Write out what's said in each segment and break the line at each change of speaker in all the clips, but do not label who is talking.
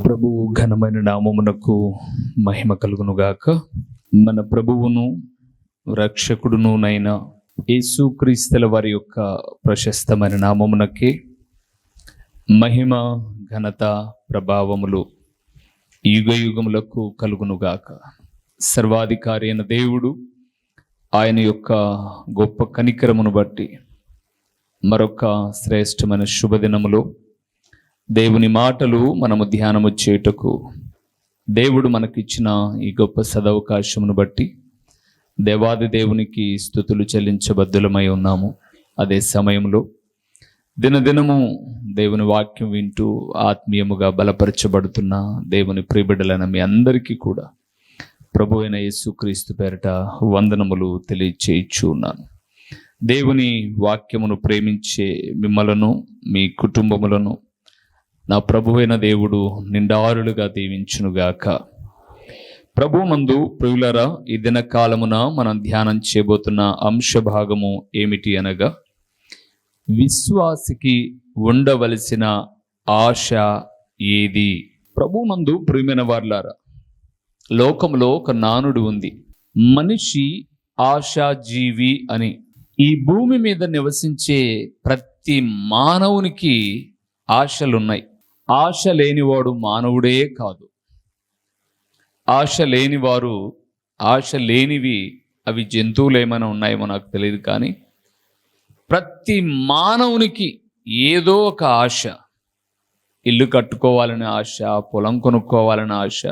ప్రభువు ఘనమైన నామమునకు మహిమ కలుగునుగాక. మన ప్రభువును రక్షకుడునునైన యేసుక్రీస్తుల వారి యొక్క ప్రశస్తమైన నామమునకే మహిమ, ఘనత, ప్రభావములు యుగయుగములకు కలుగునుగాక. సర్వాధికారి అయిన దేవుడు ఆయన యొక్క గొప్ప కనికరమును బట్టి మరొక శ్రేష్టమైన శుభదినములో దేవుని మాటలు మనము ధ్యానము చేయుటకు దేవుడు మనకిచ్చిన ఈ గొప్ప సదవకాశమును బట్టి దేవాది దేవునికి స్తుతులు చెల్లించబద్దులమై ఉన్నాము. అదే సమయంలో దినదినము దేవుని వాక్యం వింటూ ఆత్మీయముగా బలపరచబడుతున్న దేవుని ప్రియబిడ్డలైన మీ అందరికీ కూడా ప్రభు అయిన యేసుక్రీస్తు పేరట వందనములు తెలియచేయచ్చు ఉన్నాను. దేవుని వాక్యమును ప్రేమించే మిమ్మలను, మీ కుటుంబములను నా ప్రభువైన దేవుడు నిండారులుగా దీవించునుగాక. ప్రభువునందు ప్రియులారా, ఈ దినకాలమున మనం ధ్యానం చేయబోతున్న అంశ భాగము ఏమిటి అనగా, విశ్వాసికి ఉండవలసిన ఆశ ఏది? ప్రభువునందు ప్రియమైన వారులారా, లోకంలో ఒక నానుడు ఉంది, మనిషి ఆశాజీవి అని. ఈ భూమి మీద నివసించే ప్రతి మానవునికి ఆశలున్నాయి. ఆశ లేనివాడు మానవుడే కాదు. ఆశ లేనివారు, ఆశ లేనివి అవి జంతువులు ఏమైనా ఉన్నాయేమో నాకు తెలియదు, కానీ ప్రతి మానవునికి ఏదో ఒక ఆశ. ఇల్లు కట్టుకోవాలనే ఆశ, పొలం కొనుక్కోవాలనే ఆశ,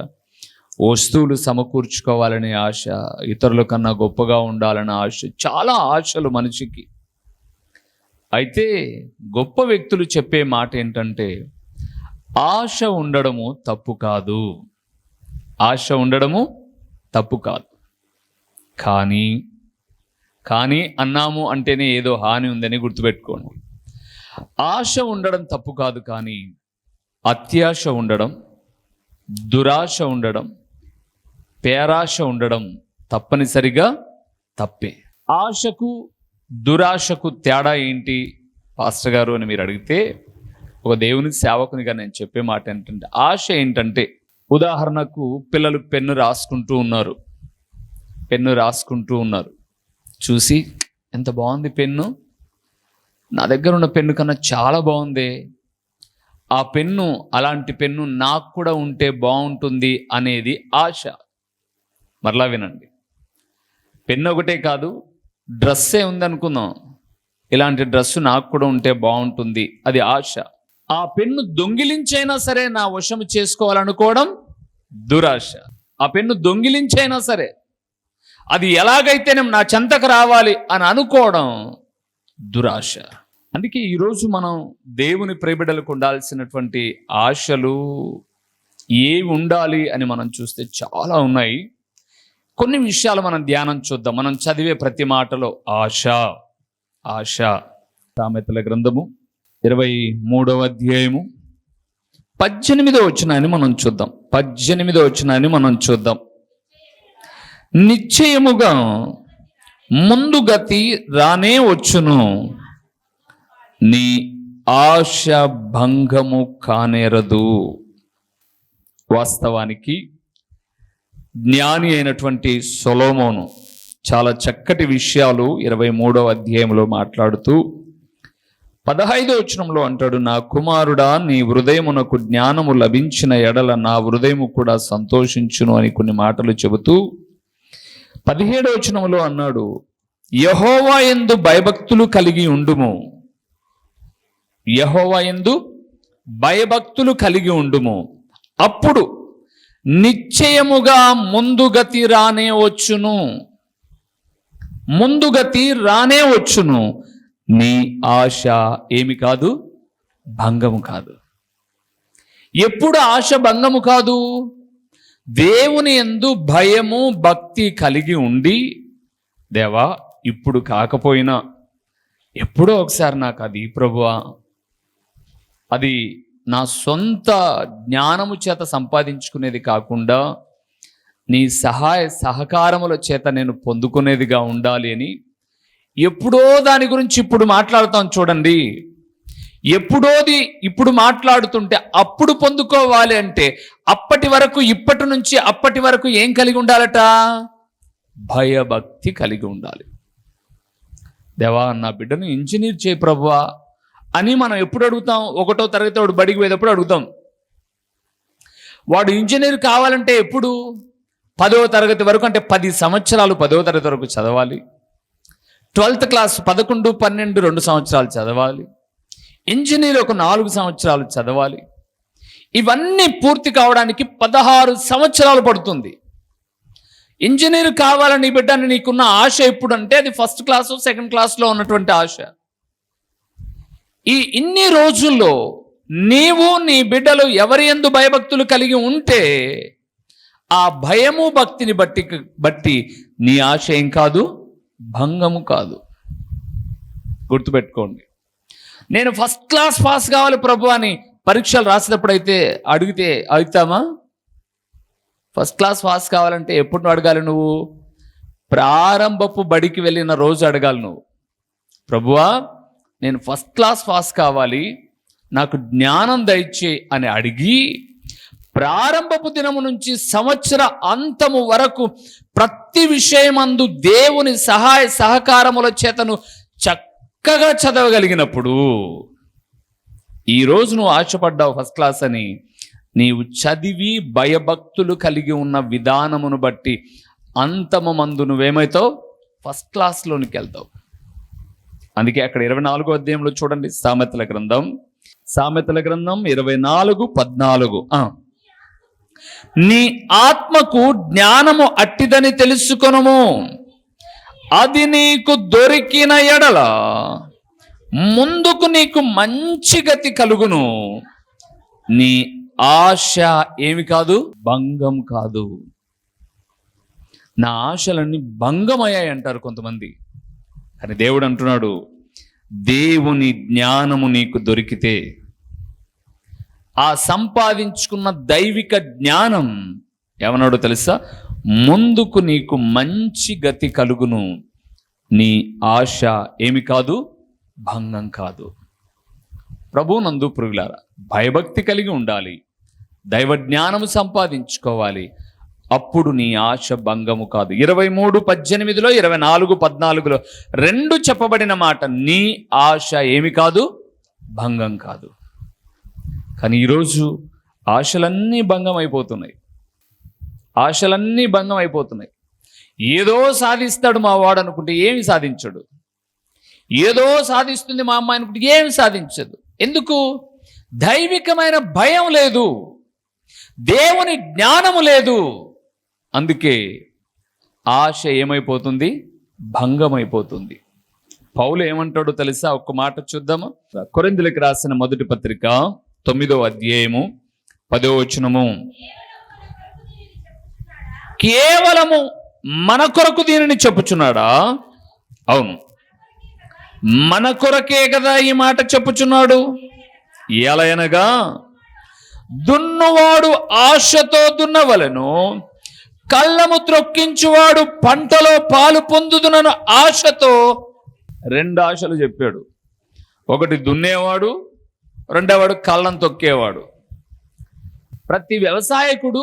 వస్తువులు సమకూర్చుకోవాలనే ఆశ, ఇతరుల కన్నా గొప్పగా ఉండాలనే ఆశ, చాలా ఆశలు మనిషికి. అయితే గొప్ప వ్యక్తులు చెప్పే మాట ఏంటంటే, ఆశ ఉండడము తప్పు కాదు, ఆశ ఉండడము తప్పు కాదు. కానీ అన్నాము అంటేనే ఏదో హాని ఉందని గుర్తుపెట్టుకోండి. ఆశ ఉండడం తప్పు కాదు, కానీ అత్యాశ ఉండడం, దురాశ ఉండడం, పేరాశ ఉండడం తప్పనిసరిగా తప్పే. ఆశకు దురాశకు తేడా ఏంటి పాస్టర్ గారు అని మీరు అడిగితే, ఒక దేవుని సేవకునిగా నేను చెప్పే మాట ఏంటంటే, ఆశ ఏంటంటే, ఉదాహరణకు పిల్లలు పెన్ను రాసుకుంటూ ఉన్నారు, చూసి ఎంత బాగుంది పెన్ను, నా దగ్గర ఉన్న పెన్ను కన్నా చాలా బాగుంది, ఆ పెన్ను, అలాంటి పెన్ను నాకు కూడా ఉంటే బాగుంటుంది అనేది ఆశ. మరలా వినండి, పెన్ను ఒకటే కాదు, డ్రెస్సే ఉందనుకుందాం, ఇలాంటి డ్రెస్సు నాకు కూడా ఉంటే బాగుంటుంది, అది ఆశ. ఆ పెన్ను దొంగిలించైనా సరే నా వశము చేసుకోవాలనుకోవడం దురాశ. ఆ పెన్ను దొంగిలించైనా సరే అది ఎలాగైతేనే నా చెంతకు రావాలి అని అనుకోవడం దురాశ. అందుకే ఈరోజు మనం దేవుని ప్రియబిడ్డలకు ఉండాల్సినటువంటి ఆశలు ఏవి ఉండాలి అని మనం చూస్తే చాలా ఉన్నాయి. కొన్ని విషయాలు మనం ధ్యానం చూద్దాం. మనం చదివే ప్రతి మాటలో ఆశ ఆశ. సామెతల గ్రంథము 23వ అధ్యాయము 18వ వచనాన్ని మనం చూద్దాం. 18వ వచనాన్ని మనం చూద్దాం. నిశ్చయముగా ముందు గతి రానే వచ్చును, నీ ఆశ భంగము కానేరదు. వాస్తవానికి జ్ఞాని అయినటువంటి సొలొమోను చాలా చక్కటి విషయాలు 23వ అధ్యాయంలో మాట్లాడుతూ 15వ వచనంలో అంటాడు, నా కుమారుడా, నీ హృదయమునకు జ్ఞానము లభించిన ఎడల నా హృదయము కూడా సంతోషించును అని కొన్ని మాటలు చెబుతూ 17వ వచనంలో అన్నాడు, యెహోవా యందు భయభక్తులు కలిగి ఉండుము, యెహోవా యందు భయభక్తులు కలిగి ఉండుము, అప్పుడు నిశ్చయముగా ముందుగతి రానే వచ్చును, ముందుగతి రానే వచ్చును, నీ ఆశ ఏమి కాదు, భంగము కాదు. ఎప్పుడు ఆశ భంగము కాదు? దేవుని యందు భయము భక్తి కలిగి ఉండి, దేవా ఇప్పుడు కాకపోయినా ఎప్పుడో ఒకసారి నాకు అది ప్రభువా, అది నా సొంత జ్ఞానము చేత సంపాదించుకునేది కాకుండా నీ సహాయ సహకారముల చేత నేను పొందుకునేదిగా ఉండాలి అని ఎప్పుడో దాని గురించి ఇప్పుడు మాట్లాడుతాం చూడండి. ఎప్పుడోది ఇప్పుడు మాట్లాడుతుంటే అప్పుడు పొందుకోవాలి అంటే అప్పటి వరకు, ఇప్పటి నుంచి అప్పటి వరకు ఏం కలిగి ఉండాలట? భయభక్తి కలిగి ఉండాలి. దేవా, నా బిడ్డను ఇంజనీర్ చేయి ప్రభువా అని మనం ఎప్పుడు అడుగుతాం? 1వ తరగతి వాడు బడికి పోయేటప్పుడు అడుగుతాం. వాడు ఇంజనీర్ కావాలంటే ఎప్పుడు? 10వ తరగతి వరకు, అంటే 10 సంవత్సరాలు 10వ తరగతి వరకు చదవాలి. 12th క్లాస్ 11, 12 2 సంవత్సరాలు చదవాలి. ఇంజనీర్ ఒక 4 సంవత్సరాలు చదవాలి. ఇవన్నీ పూర్తి కావడానికి 16 సంవత్సరాలు పడుతుంది. ఇంజనీర్ కావాలని బిడ్డని నీకున్న ఆశ ఎప్పుడంటే అది 1st క్లాస్ 2nd క్లాస్లో ఉన్నటువంటి ఆశ. ఇన్ని రోజుల్లో నీవు నీ బిడ్డలు ఎవరి యందు భయభక్తులు కలిగి ఉంటే ఆ భయము భక్తిని బట్టి నీ ఆశ ఏం కాదు? భంగము కాదు. గుర్తుపెట్టుకోండి. నేను 1st క్లాస్ పాస్ కావాలి ప్రభు అని పరీక్షలు రాసేటప్పుడు అయితే అడుగుతామా? 1st క్లాస్ పాస్ కావాలంటే ఎప్పుడు అడగాలి? నువ్వు ప్రారంభపు బడికి వెళ్ళిన రోజు అడగాలి. నువ్వు, ప్రభువా నేను 1st క్లాస్ పాస్ కావాలి, నాకు జ్ఞానం దయచే అని అడిగి ప్రారంభపు దినము నుంచి సంవత్సర అంతము వరకు ప్రతి విషయమందు దేవుని సహాయ సహకారముల చేతను చక్కగా చదవగలిగినప్పుడు ఈరోజు నువ్వు ఆశపడ్డావు 1st క్లాస్ అని, నీవు చదివి భయభక్తులు కలిగి ఉన్న విధానమును బట్టి అంతము మందు నువ్వేమవుతావు? 1st క్లాస్లోనికి వెళ్తావు. అందుకే అక్కడ 24వ అధ్యాయంలో చూడండి, సామెతల గ్రంథం 24:14. నీ ఆత్మకు జ్ఞానము అట్టిదని తెలుసుకొనుము, అది నీకు దొరికిన ఎడల ముందుకు నీకు మంచి గతి కలుగును, నీ ఆశ ఏమి కాదు? భంగం కాదు. నా ఆశలన్నీ భంగమయ్యాయి అంటారు కొంతమంది. కానీ దేవుడు అంటున్నాడు, దేవుని జ్ఞానము నీకు దొరికితే, ఆ సంపాదించుకున్న దైవిక జ్ఞానం ఏమన్నాడో తెలుసా? ముందుకు నీకు మంచి గతి కలుగును, నీ ఆశ ఏమి కాదు? భంగం కాదు. ప్రభువునందు ప్రియులారా, భయభక్తి కలిగి ఉండాలి, దైవ జ్ఞానము సంపాదించుకోవాలి, అప్పుడు నీ ఆశ భంగము కాదు. 23:18, 24:14 రెండు చెప్పబడిన మాట, నీ ఆశ ఏమి కాదు? భంగం కాదు. కానీ ఈరోజు ఆశలన్నీ భంగం అయిపోతున్నాయి. ఆశలన్నీ భంగం అయిపోతున్నాయి. ఏదో సాధిస్తాడు మా వాడు అనుకుంటే ఏమి సాధించడు. ఏదో సాధిస్తుంది మా అమ్మాయి అనుకుంటే ఏమి సాధించదు. ఎందుకు? దైవికమైన భయం లేదు, దేవుని జ్ఞానము లేదు. అందుకే ఆశ ఏమైపోతుంది? భంగమైపోతుంది. పౌలు ఏమంటాడో తెలుసా? ఒక్క మాట చూద్దామా? కొరింథీయులకు రాసిన మొదటి పత్రిక 9వ అధ్యాయము 10వ వచనము. కేవలము మన కొరకు దీనిని చెప్పుచున్నాడా? అవును, మన కొరకే కదా ఈ మాట చెప్పుచున్నాడు. ఎలయనగా దున్నువాడు ఆశతో దున్నవలెను, కళ్ళము త్రొక్కించువాడు పంటలో పాలు పొందుదునను ఆశతో. 2 ఆశలు చెప్పాడు. ఒకటి దున్నేవాడు, రెండోవాడు కళ్ళం తొక్కేవాడు. ప్రతి వ్యవసాయకుడు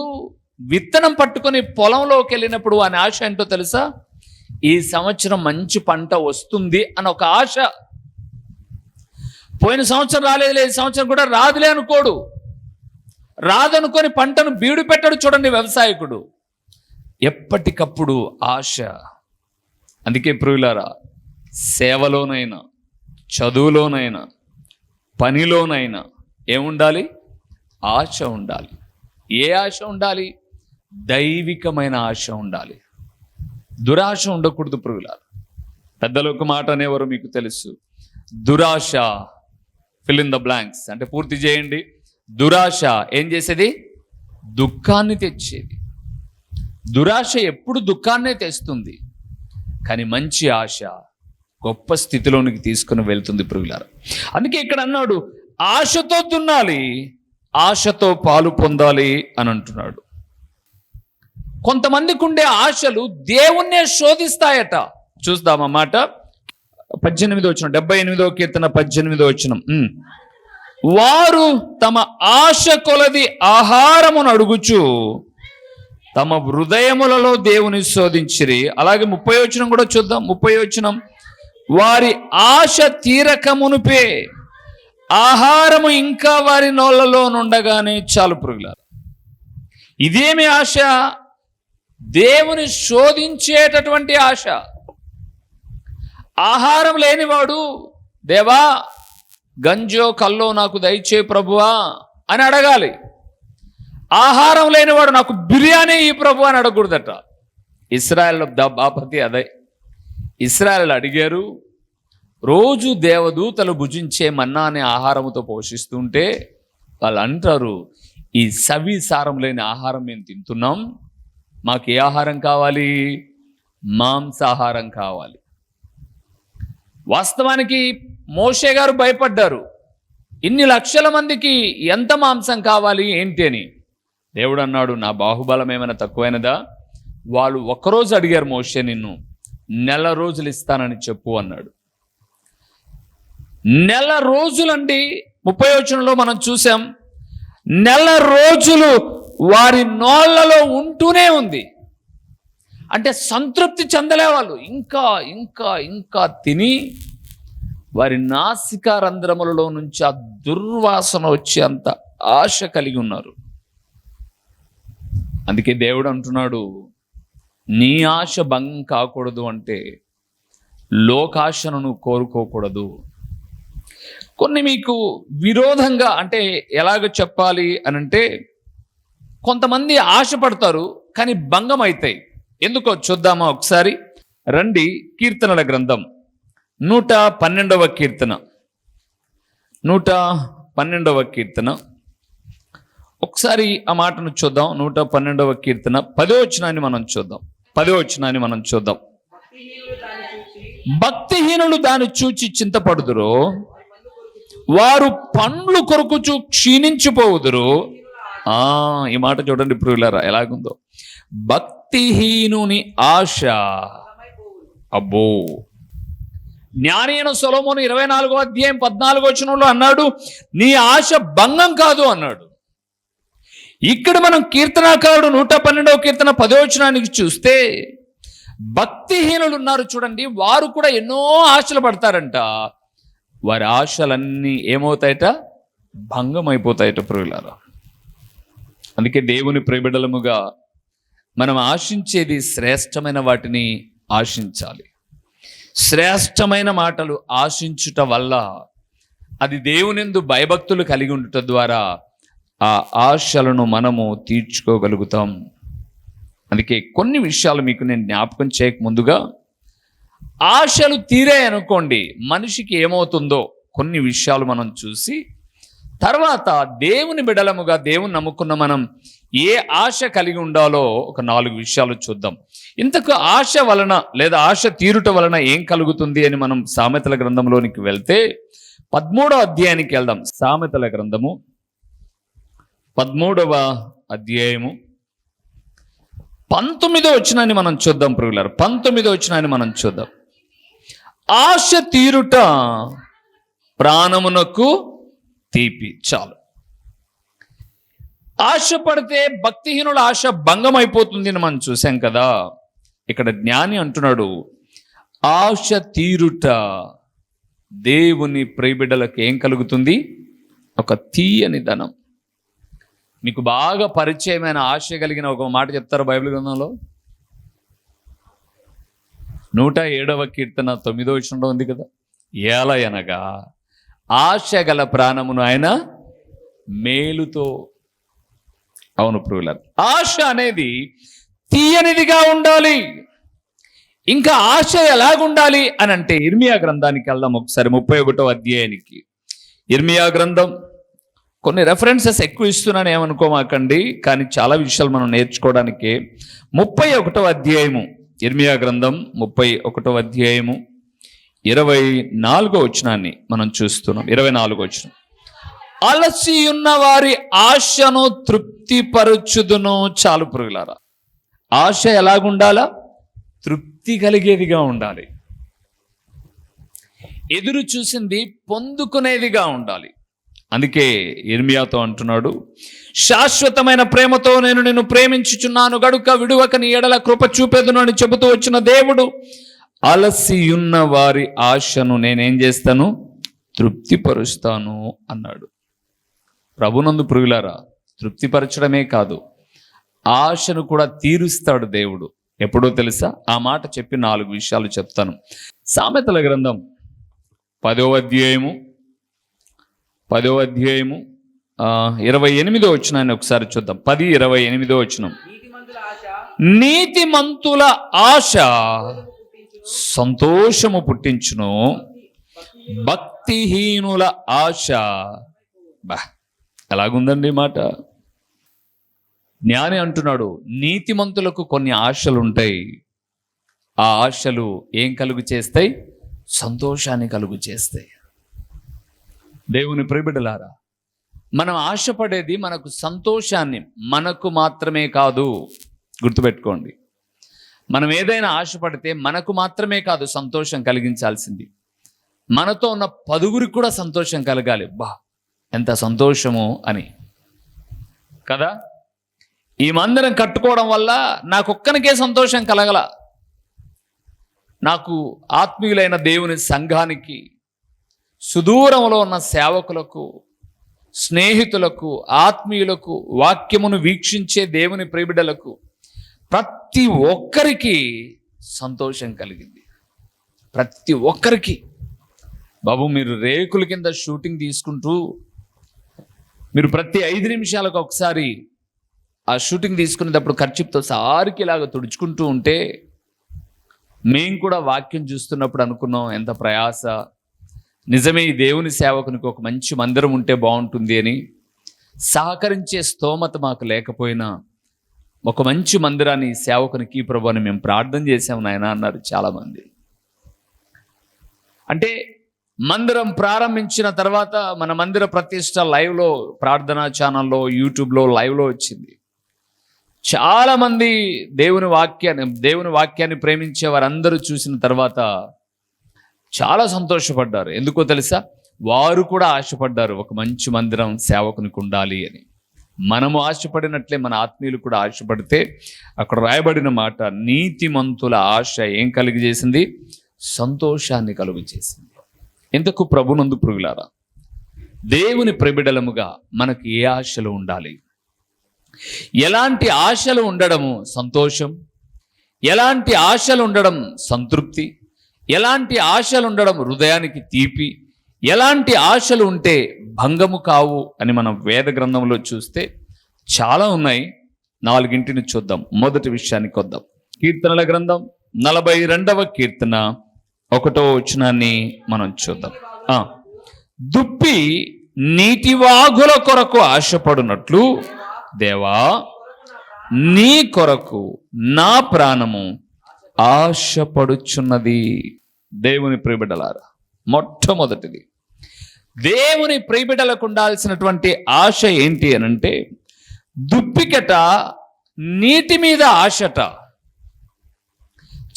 విత్తనం పట్టుకొని పొలంలోకి వెళ్ళినప్పుడు వాని ఆశ ఏంటో తెలుసా? ఈ సంవత్సరం మంచి పంట వస్తుంది అని ఒక ఆశ. పోయిన సంవత్సరం రాలేదులే, ఈ సంవత్సరం కూడా రాదులే అనుకోడు. రాదనుకొని పంటను బీడు పెట్టాడు. చూడండి వ్యవసాయకుడు, ఎప్పటికప్పుడు ఆశ. అందుకే ప్రియులారా, సేవలోనైనా, చదువులోనైనా, పనిలోనైనా ఏముండాలి? ఆశ ఉండాలి. ఏ ఆశ ఉండాలి? దైవికమైన ఆశ ఉండాలి. దురాశ ఉండకూడదు ప్రియులారా. పెద్దలు ఒక మాట అనేవారు, మీకు తెలుసు. దురాశ, ఫిల్ ఇన్ ద బ్లాంక్స్ అంటే పూర్తి చేయండి. దురాశ ఏం చేసేది? దుఃఖాన్ని తెచ్చేది. దురాశ ఎప్పుడు దుఃఖాన్నే తెస్తుంది. కానీ మంచి ఆశ గొప్ప స్థితిలోనికి తీసుకుని వెళ్తుంది ప్రియులారా. అందుకే ఇక్కడ అన్నాడు, ఆశతో దున్నాలి, ఆశతో పాలు పొందాలి అని అంటున్నాడు. కొంతమందికి ఉండే ఆశలు దేవుణ్ణే శోధిస్తాయట. చూద్దామన్నమాట. 18వ వచనం, 78వ కీర్తన 18వ వచనం. వారు తమ ఆశ కొలది ఆహారమును అడుగుచు తమ హృదయములలో దేవుని శోధించిరి. అలాగే 30వ వచనం కూడా చూద్దాం. 30వ వచనం, వారి ఆశ తీరక మునుపే ఆహారము ఇంకా వారి నోళ్లలో నుండగానే చాలు పురుగులారా. ఇదేమి ఆశ? దేవుని శోధించేటటువంటి ఆశ. ఆహారం లేనివాడు, దేవా గంజో కల్లో నాకు దయచే ప్రభువా అని అడగాలి. ఆహారం లేనివాడు నాకు బిర్యానీ ఈ ప్రభు అని అడగకూడదట. ఇశ్రాయేలు బాపతి అదే. ఇశ్రాయేలు అడిగారు. రోజు దేవదూతలు భుజించే మన్నా అనే ఆహారంతో పోషిస్తుంటే వాళ్ళు అంటారు, ఈ సవి సారం లేని ఆహారం మేము తింటున్నాం, మాకు ఏ ఆహారం కావాలి? మాంసాహారం కావాలి. వాస్తవానికి మోషే గారు భయపడ్డారు, ఇన్ని లక్షల మందికి ఎంత మాంసం కావాలి ఏంటి అని. దేవుడు అన్నాడు, నా బాహుబలం ఏమైనా తక్కువైనదా? వాళ్ళు ఒక్కరోజు అడిగారు మోషే, నిన్ను నెల రోజులు ఇస్తానని చెప్పు అన్నాడు. నెల రోజులండి. 30వ వచనంలో మనం చూసాం, నెల రోజులు వారి నోళ్లలో ఉంటూనే ఉంది. అంటే సంతృప్తి చెందలే వాళ్ళు. ఇంకా ఇంకా ఇంకా తిని వారి నాసికా రంధ్రములలో నుంచి ఆ దుర్వాసన వచ్చే అంత ఆశ కలిగి ఉన్నారు. అందుకే దేవుడు అంటున్నాడు, నీ ఆశ భంగం కాకూడదు అంటే లోకాశను నువ్వు కోరుకోకూడదు. కొన్ని మీకు విరోధంగా, అంటే ఎలాగ చెప్పాలి అని అంటే, కొంతమంది ఆశపడతారు కానీ భంగం అవుతాయి. ఎందుకో చూద్దామా ఒకసారి రండి. కీర్తనల గ్రంథం 112వ కీర్తన, 112వ కీర్తన ఒకసారి ఆ మాటను చూద్దాం. 112వ కీర్తన 10వ వచనాన్ని మనం చూద్దాం. 10వ వచనాన్ని మనం చూద్దాం. భక్తిహీనులు దాన్ని చూచి చింతపడుదురు, వారు పండ్లు కొరుకుచు క్షీణించిపోవుదురు. ఈ మాట చూడండి ప్రియులారా ఎలాగుందో. భక్తిహీనుని ఆశ, అబ్బో. జ్ఞాని అయిన సొలొమోను 24వ అధ్యాయం 14వ వచనంలో అన్నాడు, నీ ఆశ భంగం కాదు అన్నాడు. ఇక్కడ మనం కీర్తనాకారుడు 112వ కీర్తన 10వ వచనానికి చూస్తే, భక్తిహీనులు ఉన్నారు చూడండి, వారు కూడా ఎన్నో ఆశలు పడతారంట. వారి ఆశలన్నీ ఏమవుతాయట? భంగం అయిపోతాయట ప్రియులారా. అందుకే దేవుని ప్రియబిడ్డలముగా మనం ఆశించేది శ్రేష్టమైన వాటిని ఆశించాలి. శ్రేష్టమైన మాటలు ఆశించుట వల్ల అది దేవునియందు భయభక్తులు కలిగి ఉండుట ద్వారా ఆ ఆశలను మనము తీర్చుకోగలుగుతాం. అందుకే కొన్ని విషయాలు మీకు నేను జ్ఞాపకం చేయక ముందుగా, ఆశలు తీరే అనుకోండి, మనిషికి ఏమవుతుందో కొన్ని విషయాలు మనం చూసి, తర్వాత దేవుని బిడలముగా దేవుని నమ్ముకున్న మనం ఏ ఆశ కలిగి ఉండాలో ఒక 4 విషయాలు చూద్దాం. ఇంతకు ఆశ వలన లేదా ఆశ తీరుట వలన ఏం కలుగుతుంది అని మనం సామెతల గ్రంథంలోనికి వెళ్తే 13వ అధ్యాయానికి వెళ్దాం. సామెతల గ్రంథము 13వ అధ్యాయము 19వ వచనాన్ని మనం చూద్దాం ప్రియులారా. 19వ వచనాన్ని మనం చూద్దాం. ఆశ తీరుట ప్రాణమునకు తీపి. చాలు. ఆశ పడితే భక్తిహీనుల ఆశ భంగం అయిపోతుంది అని మనం చూసాం కదా. ఇక్కడ జ్ఞాని అంటున్నాడు, ఆశ తీరుట దేవుని ప్రియబిడ్డలకు ఏం కలుగుతుంది? ఒక తీయని ధనం. మీకు బాగా పరిచయమైన ఆశ కలిగిన ఒక మాట చెప్తారు బైబిల్ గ్రంథంలో. 107వ కీర్తన 9వ వచనంలో ఉంది కదా, ఏలయనగా ఆశ గల ప్రాణమును ఆయన మేలుతో. అవును ప్రియులారా, ఆశ అనేది తీయనిదిగా ఉండాలి. ఇంకా ఆశ ఎలాగుండాలి అని అంటే ఇర్మియా గ్రంథానికి వెళ్దాం ఒకసారి. 31వ అధ్యాయానికి. ఇర్మియా గ్రంథం కొన్ని రెఫరెన్సెస్ ఎక్కువ ఇస్తున్నాను ఏమనుకోమాకండి, కానీ చాలా విషయాలు మనం నేర్చుకోవడానికి. 31వ అధ్యాయము ఇర్మియా గ్రంథం 31వ అధ్యాయము 24వ వచనాన్ని మనం చూస్తున్నాం. 24వ వచనం, అలసి ఉన్న వారి ఆశను తృప్తిపరచుదును. చాలు పురుగులారా, ఆశ ఎలాగుండాలా? తృప్తి కలిగేదిగా ఉండాలి. ఎదురు చూసింది పొందుకునేదిగా ఉండాలి. అందుకే యిర్మీయాతో అంటున్నాడు, శాశ్వతమైన ప్రేమతో నేను నిన్ను ప్రేమించుచున్నాను గడుక విడువక నీ ఎడల కృప చూపెదను అని చెబుతూ వచ్చిన దేవుడు అలసి ఉన్న వారి ఆశను నేనేం చేస్తాను, తృప్తిపరుస్తాను అన్నాడు. ప్రభునందు ప్రియులారా, తృప్తిపరచడమే కాదు, ఆశను కూడా తీరుస్తాడు దేవుడు. ఎప్పుడో తెలుసా? ఆ మాట చెప్పి 4 విషయాలు చెప్తాను. సామెతల గ్రంథం 10వ అధ్యాయము 28వ వచనాన్ని ఒకసారి చూద్దాం. 10:28వ వచనం. నీతిమంతుల ఆశ సంతోషము పుట్టించును, భక్తిహీనుల ఆశ ఎలాగుందండి మాట. జ్ఞాని అంటున్నాడు, నీతిమంతులకు కొన్ని ఆశలు ఉంటాయి. ఆ ఆశలు ఏం కలుగు చేస్తాయి? సంతోషాన్ని కలుగు చేస్తాయి. దేవుని ప్రియబిడ్డలారా, మనం ఆశపడేది మనకు సంతోషాన్ని, మనకు మాత్రమే కాదు. గుర్తుపెట్టుకోండి, మనం ఏదైనా ఆశపడితే మనకు మాత్రమే కాదు సంతోషం కలిగించాల్సింది, మనతో ఉన్న 10గురికి కూడా సంతోషం కలగాలి. ఎంత సంతోషము అని కదా. ఈ మందిరం కట్టుకోవడం వల్ల నాకొక్కనికే సంతోషం కలగల, నాకు ఆత్మీయులైన దేవుని సంఘానికి, సుదూరంలో ఉన్న సేవకులకు, స్నేహితులకు, ఆత్మీయులకు, వాక్యమును వీక్షించే దేవుని ప్రియబిడ్డలకు ప్రతి ఒక్కరికి సంతోషం కలిగింది. ప్రతి ఒక్కరికి. బాబు, మీరు రేకుల కింద షూటింగ్ తీసుకుంటూ మీరు ప్రతి 5 నిమిషాలకు ఒకసారి ఆ షూటింగ్ తీసుకునేటప్పుడు ఖర్చుతో సారికి ఇలాగ తుడుచుకుంటూ ఉంటే, మేము కూడా వాక్యం చూస్తున్నప్పుడు అనుకున్నాం ఎంత ప్రయాస, నిజమే ఈ దేవుని సేవకునికి ఒక మంచి మందిరం ఉంటే బాగుంటుంది అని. సహకరించే స్తోమత మాకు లేకపోయినా ఒక మంచి మందిరాన్ని సేవకునికి ప్రభు అని మేము ప్రార్థన చేసాము నాయన అన్నారు చాలామంది. అంటే మందిరం ప్రారంభించిన తర్వాత మన మందిర ప్రతిష్ట లైవ్లో, ప్రార్థనా ఛానల్లో, యూట్యూబ్లో లైవ్లో వచ్చింది. చాలామంది దేవుని వాక్యాన్ని ప్రేమించే వారందరూ చూసిన తర్వాత చాలా సంతోషపడ్డారు. ఎందుకో తెలుసా? వారు కూడా ఆశపడ్డారు ఒక మంచి మందిరం సేవకునికి ఉండాలి అని. మనము ఆశపడినట్లే మన ఆత్మీయులు కూడా ఆశపడితే, అక్కడ రాయబడిన మాట, నీతిమంతుల ఆశ ఏం కలుగు చేసింది? సంతోషాన్ని కలుగు చేసింది. ఇంతకు ప్రభునందు ప్రియులారా, దేవుని ప్రియబిడ్డలముగా మనకు ఏ ఆశలు ఉండాలి? ఎలాంటి ఆశలు ఉండడము సంతోషం, ఎలాంటి ఆశలు ఉండడం సంతృప్తి, ఎలాంటి ఆశలు ఉండడం హృదయానికి తీపి, ఎలాంటి ఆశలు ఉంటే భంగము కావు అని మనం వేద గ్రంథంలో చూస్తే చాలా ఉన్నాయి. 4 చూద్దాం. మొదటి విషయానికి వద్దాం. కీర్తనల గ్రంథం 42వ కీర్తన 1వ వచనాన్ని మనం చూద్దాం. దుప్పి నీటివాగుల కొరకు ఆశపడునట్లు దేవా, నీ కొరకు నా ప్రాణము ఆశపడుచున్నది. దేవుని ప్రియబిడ్డలారా, మొట్టమొదటిది దేవుని ప్రియబిడ్డలకు ఉండాల్సినటువంటి ఆశ ఏంటి అనంటే, దుప్పికట నీటి మీద ఆశట.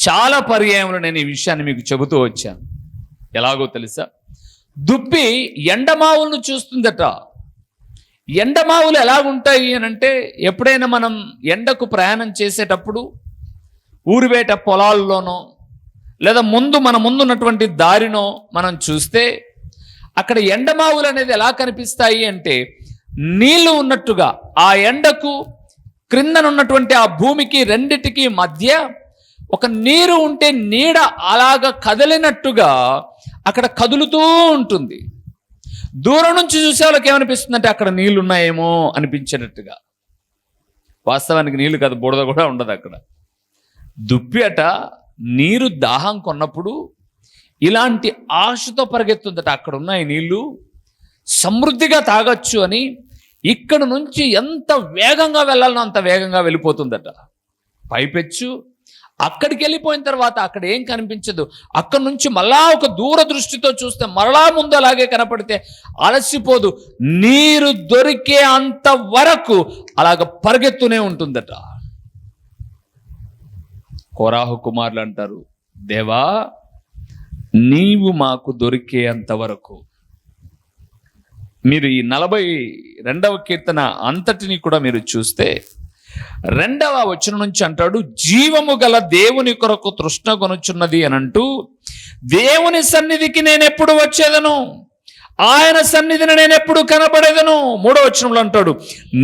చాలా పర్యాయములు నేను ఈ విషయాన్ని మీకు చెబుతూ వచ్చాను. ఎలాగో తెలుసా? దుప్పి ఎండమావులను చూస్తుందట. ఎండమావులు ఎలాగుంటాయి అనంటే, ఎప్పుడైనా మనం ఎండకు ప్రయాణం చేసేటప్పుడు ఊరివేట పొలాల్లోనో లేదా మన ముందున్నటువంటి దారినో మనం చూస్తే అక్కడ ఎండమావులు అనేది ఎలా కనిపిస్తాయి అంటే, నీళ్లు ఉన్నట్టుగా ఆ ఎండకు క్రిందనున్నటువంటి ఆ భూమికి రెండిటికి మధ్య ఒక నీరు ఉంటే నీడ అలాగ కదిలినట్టుగా అక్కడ కదులుతూ ఉంటుంది. దూరం నుంచి చూసే వాళ్ళకి ఏమనిపిస్తుందంటే అక్కడ నీళ్లు ఉన్నాయేమో అనిపించేటట్టుగా. వాస్తవానికి నీళ్లు కాదు, బుడద కూడా ఉండదు అక్కడ. దుప్పి అట నీరు దాహం కొన్నప్పుడు ఇలాంటి ఆశతో పరిగెత్తుందట. అక్కడ ఉన్నాయి నీళ్లు, సమృద్ధిగా తాగొచ్చు అని ఇక్కడ నుంచి ఎంత వేగంగా వెళ్ళాలనో అంత వేగంగా వెళ్ళిపోతుందట. పైపెచ్చు అక్కడికి వెళ్ళిపోయిన తర్వాత అక్కడ ఏం కనిపించదు. అక్కడ నుంచి మళ్ళా ఒక దూరదృష్టితో చూస్తే మరలా ముందు అలాగే కనపడితే అలసిపోదు. నీరు దొరికే అంత వరకు అలాగ పరిగెత్తునే ఉంటుందట. కోరాహు కుమారులు అంటారు, దేవా, నీవు మాకు దొరికే అంతవరకు మీరు ఈ 42వ కీర్తన అంతటిని కూడా మీరు చూస్తే 2వ వచనం నుంచి అంటాడు, జీవము గల దేవుని కొరకు తృష్ణ కొనుచున్నది అని అంటూ, దేవుని సన్నిధికి నేను ఎప్పుడు వచ్చేదను, ఆయన సన్నిధిని నేను ఎప్పుడు కనబడేదను. 3వ వచనంలో అంటాడు,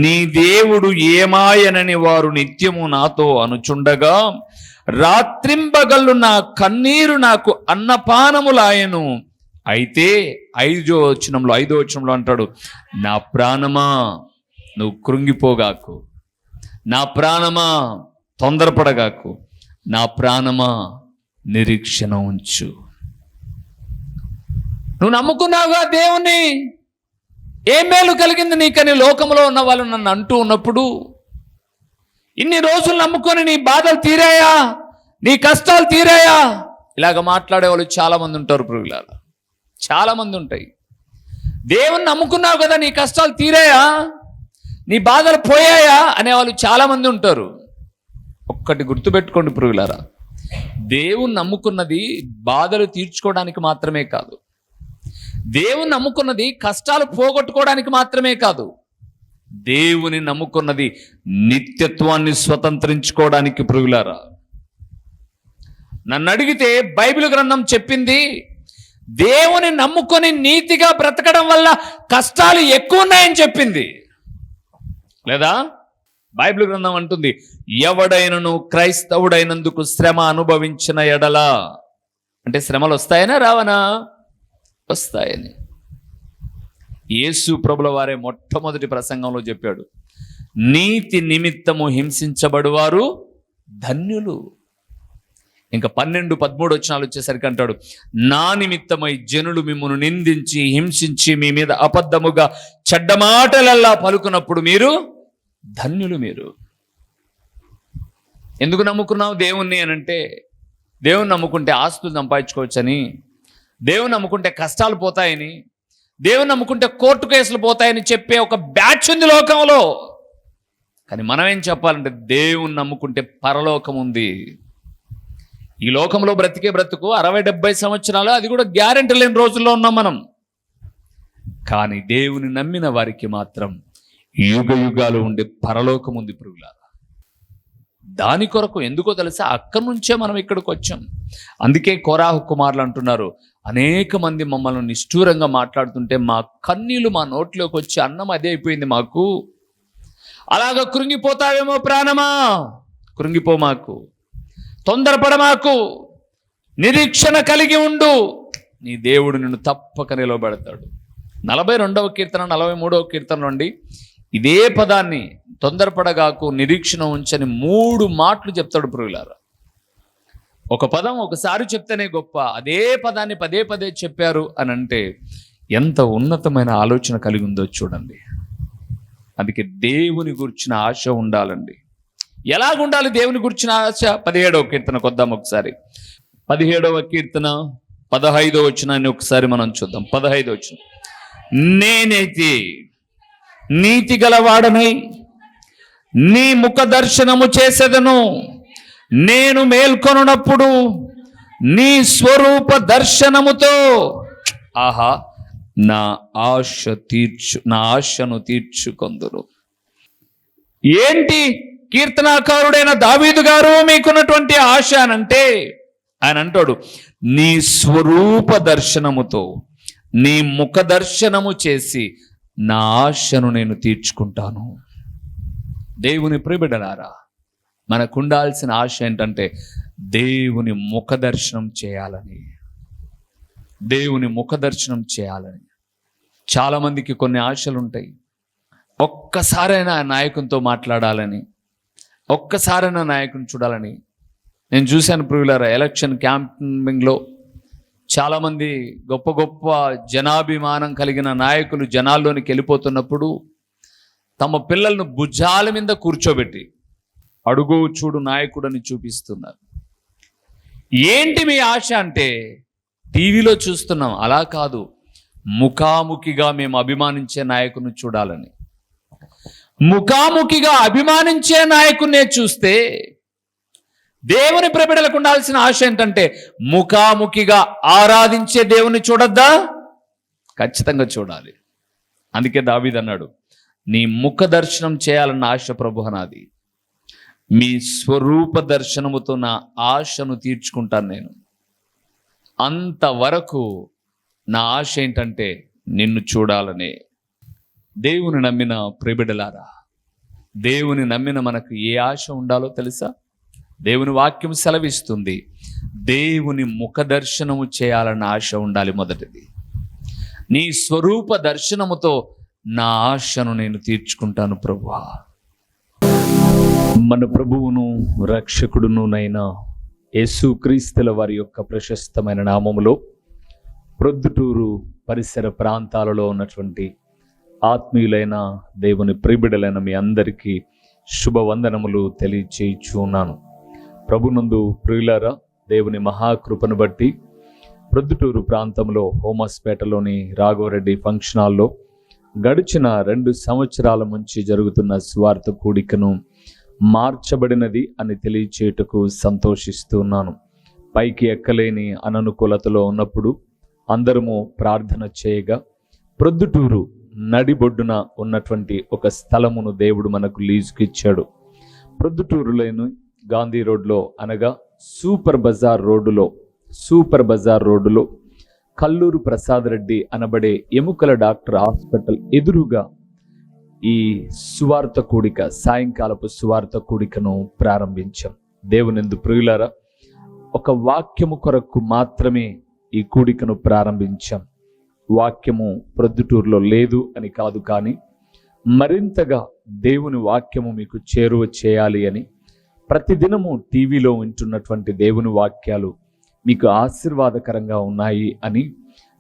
నీ దేవుడు ఏమాయనని వారు నిత్యము నాతో అనుచుండగా రాత్రింబగళ్ళు నా కన్నీరు నాకు అన్నపానములాయను. అయితే 5వ వచనంలో అంటాడు, నా ప్రాణమా నువ్వు కృంగిపోగాకు, నా ప్రాణమా తొందరపడగాకు, నా ప్రాణమా నిరీక్షణ ఉంచు. నువ్వు నమ్ముకున్నావుగా దేవుణ్ణి, ఏ మేలు కలిగింది నీకని లోకంలో ఉన్న వాళ్ళు నన్ను అంటూ ఉన్నప్పుడు, ఇన్ని రోజులు నమ్ముకొని నీ బాధలు తీరాయా, నీ కష్టాలు తీరాయా, ఇలాగ మాట్లాడే వాళ్ళు చాలా మంది ఉంటారు. ప్రియులారా, చాలా మంది ఉంటాయి. దేవుణ్ణి నమ్ముకున్నావు కదా, నీ కష్టాలు తీరాయా, నీ బాధలు పోయాయా అనేవాళ్ళు చాలా మంది ఉంటారు. ఒక్కటి గుర్తుపెట్టుకోండి ప్రియులారా, దేవుణ్ణి నమ్ముకున్నది బాధలు తీర్చుకోవడానికి మాత్రమే కాదు, దేవుని నమ్ముకున్నది కష్టాలు పోగొట్టుకోవడానికి మాత్రమే కాదు, దేవుని నమ్ముకున్నది నిత్యత్వాన్ని స్వతంత్రించుకోవడానికి. ప్రియులారా, నన్ను అడిగితే బైబిల్ గ్రంథం చెప్పింది, దేవుని నమ్ముకొని నీతిగా బ్రతకడం వల్ల కష్టాలు ఎక్కువ ఉన్నాయని చెప్పింది. లేదా బైబిల్ గ్రంథం అంటుంది, ఎవడైనను క్రైస్తవుడైనందుకు శ్రమ అనుభవించిన ఎడలా, అంటే శ్రమలు వస్తాయనా రావనా? వస్తాయని యేసు ప్రభుల వారే మొట్టమొదటి ప్రసంగంలో చెప్పాడు, నీతి నిమిత్తము హింసించబడువారు ధన్యులు. ఇంకా 12-13 వచనాలు వచ్చేసరికి అంటాడు, నా నిమిత్తమై జనులు మిమ్మును నిందించి హింసించి మీ మీద అబద్ధముగా చెడ్డ మాటలల్లా పలుకున్నప్పుడు మీరు ధన్యులు. మీరు ఎందుకు నమ్ముకున్నావు దేవుణ్ణి అనంటే, దేవుని నమ్ముకుంటే ఆస్తులు సంపాదించుకోవచ్చని, దేవుని నమ్ముకుంటే కష్టాలు పోతాయని, దేవుని నమ్ముకుంటే కోర్టు కేసులు పోతాయని చెప్పే ఒక బ్యాచ్ ఉంది లోకంలో. కానీ మనం ఏం చెప్పాలంటే, దేవుని నమ్ముకుంటే పరలోకం ఉంది. ఈ లోకంలో బ్రతికే బ్రతుకు 60-70 సంవత్సరాలు, అది కూడా గ్యారెంటీ లేని రోజుల్లో ఉన్నాం మనం. కానీ దేవుని నమ్మిన వారికి మాత్రం యుగ యుగాలు ఉండే పరలోకం ఉంది ప్రియులారా. దాని కొరకు ఎందుకో తెలుసా, అక్కడి నుంచే మనం ఇక్కడికి వచ్చాం. అందుకే కోరాహు కుమారులు అంటున్నారు, అనేక మంది మమ్మల్ని నిష్ఠూరంగా మాట్లాడుతుంటే మా కన్నీళ్లు మా నోట్లోకి వచ్చి అన్నం అదే అయిపోయింది మాకు. అలాగ కృంగిపోతావేమో ప్రాణమా, కృంగిపో మాకు, తొందరపడ మాకు, నిరీక్షణ కలిగి ఉండు, నీ దేవుడు నిన్ను తప్పక నిలబెడతాడు. 42వ కీర్తన 43వ కీర్తన నుండి ఇదే పదాన్ని, తొందరపడగాకు, నిరీక్షణ ఉంచని 3 మాటలు చెప్తాడు ప్రియులారా. ఒక పదం ఒకసారి చెప్తేనే గొప్ప, అదే పదాన్ని పదే పదే చెప్పారు అని అంటే ఎంత ఉన్నతమైన ఆలోచన కలిగి ఉందో చూడండి. అందుకే దేవుని గురించిన ఆశ ఉండాలండి. ఎలాగుండాలి దేవుని గురించిన ఆశ? 17వ కీర్తనకు వద్దాం ఒకసారి. 17వ కీర్తన 15వ వచనాన్ని ఒకసారి మనం చూద్దాం. 15వ వచనం, నేనైతే నీతి గలవాడనై నీ ముఖ దర్శనము చేసేదను, నేను మేల్కొనున్నప్పుడు నీ స్వరూప దర్శనముతో ఆహా నా ఆశను తీర్చుకొందును. ఏంటి కీర్తనాకారుడైన దావీదు గారు మీకున్నటువంటి ఆశ అనంటే, ఆయన అంటాడు, నీ స్వరూప దర్శనముతో, నీ ముఖ దర్శనము చేసి నా ఆశను నేను తీర్చుకుంటాను. దేవుని ప్రియబిడ్డలారా, మనకు ఉండాల్సిన ఆశ ఏంటంటే దేవుని ముఖ దర్శనం చేయాలని, దేవుని ముఖ దర్శనం చేయాలని. చాలామందికి కొన్ని ఆశలు ఉంటాయి. ఒక్కసారైనా నాయకునితో మాట్లాడాలని, ఒక్కసారైనా నాయకుని చూడాలని. నేను చూశాను ప్రియులారా, ఎలక్షన్ క్యాంపింగ్లో చాలామంది గొప్ప గొప్ప జనాభిమానం కలిగిన నాయకులు జనాల్లోనికి వెళ్ళిపోతున్నప్పుడు తమ పిల్లలను భుజాల మీద కూర్చోబెట్టి అడుగు చూడు నాయకుడని చూపిస్తున్నారు. ఏంటి మీ ఆశ అంటే, టీవీలో చూస్తున్నాం, అలా కాదు, ముఖాముఖిగా మేము అభిమానించే నాయకుని చూడాలని. ముఖాముఖిగా అభిమానించే నాయకున్నే చూస్తే, దేవుని ప్రబిడలకు ఉండాల్సిన ఆశ ఏంటంటే ముఖాముఖిగా ఆరాధించే దేవుని చూడొద్దా? ఖచ్చితంగా చూడాలి. అందుకే దావీదు అన్నాడు, నీ ముఖ దర్శనం చేయాలన్న ఆశ ప్రభు నాది, మీ స్వరూప దర్శనముతో నా ఆశను తీర్చుకుంటాను నేను. అంతవరకు నా ఆశ ఏంటంటే నిన్ను చూడాలనే. దేవుని నమ్మిన ప్రియబిడ్డలారా, దేవుని నమ్మిన మనకు ఏ ఆశ ఉండాలో తెలుసా? దేవుని వాక్యం సెలవిస్తుంది, దేవుని ముఖ దర్శనము చేయాలన్న ఆశ ఉండాలి. మొదటిది, నీ స్వరూప దర్శనముతో నా ఆశను నేను తీర్చుకుంటాను ప్రభువా. మన ప్రభువును రక్షకుడునునైన యేసుక్రీస్తుల వారి యొక్క ప్రశస్తమైన నామములో ప్రొద్దుటూరు పరిసర ప్రాంతాలలో ఉన్నటువంటి ఆత్మీయులైన దేవుని ప్రియబిడ్డలైన మీ అందరికీ శుభవందనములు తెలియచేయుచున్నాను. ప్రభునందు ప్రియులారా, దేవుని మహాకృపను బట్టి ప్రొద్దుటూరు ప్రాంతంలో హోమస్పేటలోని రాఘవరెడ్డి ఫంక్షన్ హాల్లో గడిచిన 2 సంవత్సరాల నుంచి జరుగుతున్న సువార్త కూడికను మార్చబడినది అని తెలియచేయుటకు సంతోషిస్తున్నాను. పైకి ఎక్కలేని అననుకూలతలో ఉన్నప్పుడు అందరము ప్రార్థన చేయగా ప్రొద్దుటూరు నడిబొడ్డున ఉన్నటువంటి ఒక స్థలమును దేవుడు మనకు లీజుకి ఇచ్చాడు. ప్రొద్దుటూరులోని గాంధీ రోడ్లో అనగా సూపర్ బజార్ రోడ్డులో కల్లూరు ప్రసాద్ రెడ్డి అనబడే ఎముకల డాక్టర్ హాస్పిటల్ ఎదురుగా ఈ సువార్త కూడిక, సాయంకాలపు సువార్త కూడికను ప్రారంభించాం. దేవునిందు ప్రియులారా, ఒక వాక్యము కొరకు మాత్రమే ఈ కూడికను ప్రారంభించాం. వాక్యము ప్రొద్దుటూరులో లేదు అని కాదు, కానీ మరింతగా దేవుని వాక్యము మీకు చేరువ చేయాలి అని, ప్రతిదినము టీవీలో వింటున్నటువంటి దేవుని వాక్యాలు మీకు ఆశీర్వాదకరంగా ఉన్నాయి అని,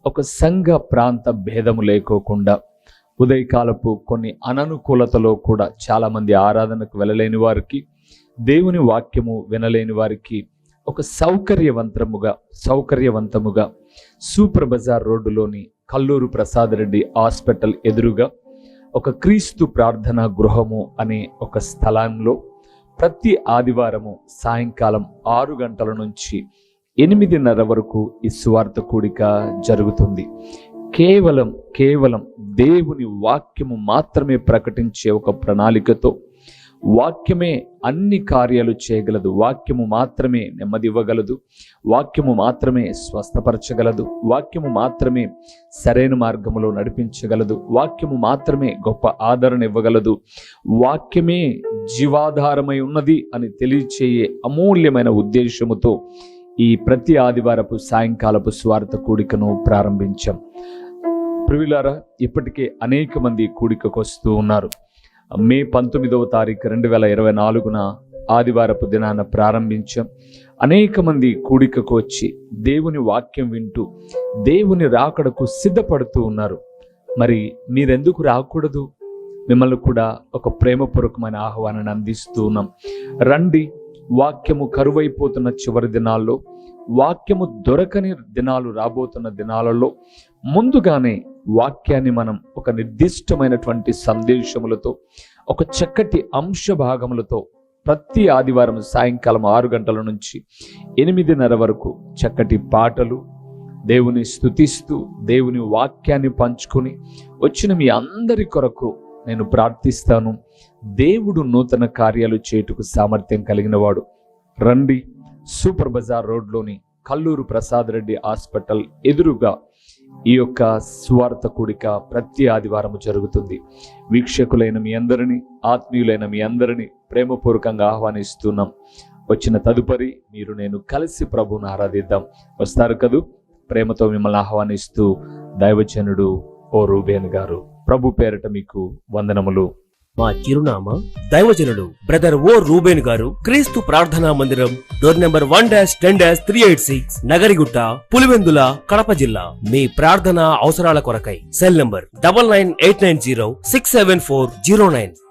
ఒక సంఘ ప్రాంత భేదము లేకోకుండా ఉదయకాలపు కొన్ని అననుకూలతలో కూడా చాలామంది ఆరాధనకు వెళ్ళలేని వారికి, దేవుని వాక్యము వినలేని వారికి ఒక సౌకర్యవంతముగా సూపర్ బజార్ రోడ్డులోని కల్లూరు ప్రసాద్ రెడ్డి హాస్పిటల్ ఎదురుగా ఒక క్రీస్తు ప్రార్థనా గృహము అనే ఒక స్థలంలో ప్రతి ఆదివారము సాయంకాలం 6 గంటల నుంచి 8:30 వరకు ఈ సువార్త కూడిక జరుగుతుంది. కేవలం దేవుని వాక్యము మాత్రమే ప్రకటించే ఒక ప్రణాళికతో, వాక్యమే అన్ని కార్యాలు చేయగలదు, వాక్యము మాత్రమే నెమ్మది ఇవ్వగలదు, వాక్యము మాత్రమే స్వస్థపరచగలదు, వాక్యము మాత్రమే సరైన మార్గములో నడిపించగలదు, వాక్యము మాత్రమే గొప్ప ఆదరణ ఇవ్వగలదు, వాక్యమే జీవాధారమై ఉన్నది అని తెలియచేయే అమూల్యమైన ఉద్దేశముతో ఈ ప్రతి ఆదివారపు సాయంకాలపు సువార్త కూడికను ప్రారంభించాం. ప్రియులారా, ఇప్పటికే అనేక మంది కూడికకు వస్తూ ఉన్నారు. మే 19వ తారీఖు 2024 ఆదివారపు దినాన ప్రారంభించాం. అనేక మంది కూడికకు వచ్చి దేవుని వాక్యం వింటూ దేవుని రాకడకు సిద్ధపడుతూ ఉన్నారు. మరి మీరెందుకు రాకూడదు? మిమ్మల్ని కూడా ఒక ప్రేమపూర్వకమైన ఆహ్వానాన్ని అందిస్తూ ఉన్నాం. రండి. వాక్యము కరువైపోతున్న చివరి దినాల్లో, వాక్యము దొరకని దినాలు రాబోతున్న దినాలలో ముందుగానే వాక్యాన్ని మనం ఒక నిర్దిష్టమైనటువంటి సందేశములతో, ఒక చక్కటి అంశ భాగములతో ప్రతి ఆదివారం సాయంకాలం 6 గంటల నుంచి 8:30 వరకు చక్కటి పాటలు, దేవుని స్తుతిస్తూ దేవుని వాక్యాన్ని పంచుకొని వచ్చిన మీ అందరి కొరకు నేను ప్రార్థిస్తాను. దేవుడు నూతన కార్యాలు చేయుటకు సామర్థ్యం కలిగిన వాడు. రండి. సూపర్ బజార్ రోడ్లోని కల్లూరు ప్రసాద్ రెడ్డి హాస్పిటల్ ఎదురుగా ఈ యొక్క సువార్త కూడిక ప్రతి ఆదివారము జరుగుతుంది. వీక్షకులైన మీ అందరినీ, ఆత్మీయులైన మీ అందరినీ ప్రేమపూర్వకంగా ఆహ్వానిస్తున్నాం. వచ్చిన తదుపరి నేను కలిసి ప్రభువును ఆరాధిద్దాం. వస్తారు కదూ? ప్రేమతో మిమ్మల్ని ఆహ్వానిస్తూ దైవజనుడు ఓ రూబేన్ గారు. ప్రభు పేరట మీకు వందనములు.
మా చిరునామా దైవజనుడు బ్రదర్ ఓ రూబేన్ గారు, క్రీస్తు ప్రార్థనా మందిరం, డోర్ నెంబర్ 1-10-386, నగరిగుట్ట, పులివెందుల, కడప జిల్లా. మీ ప్రార్థనా అవసరాల కొరకై సెల్ నంబర్ 9989067409.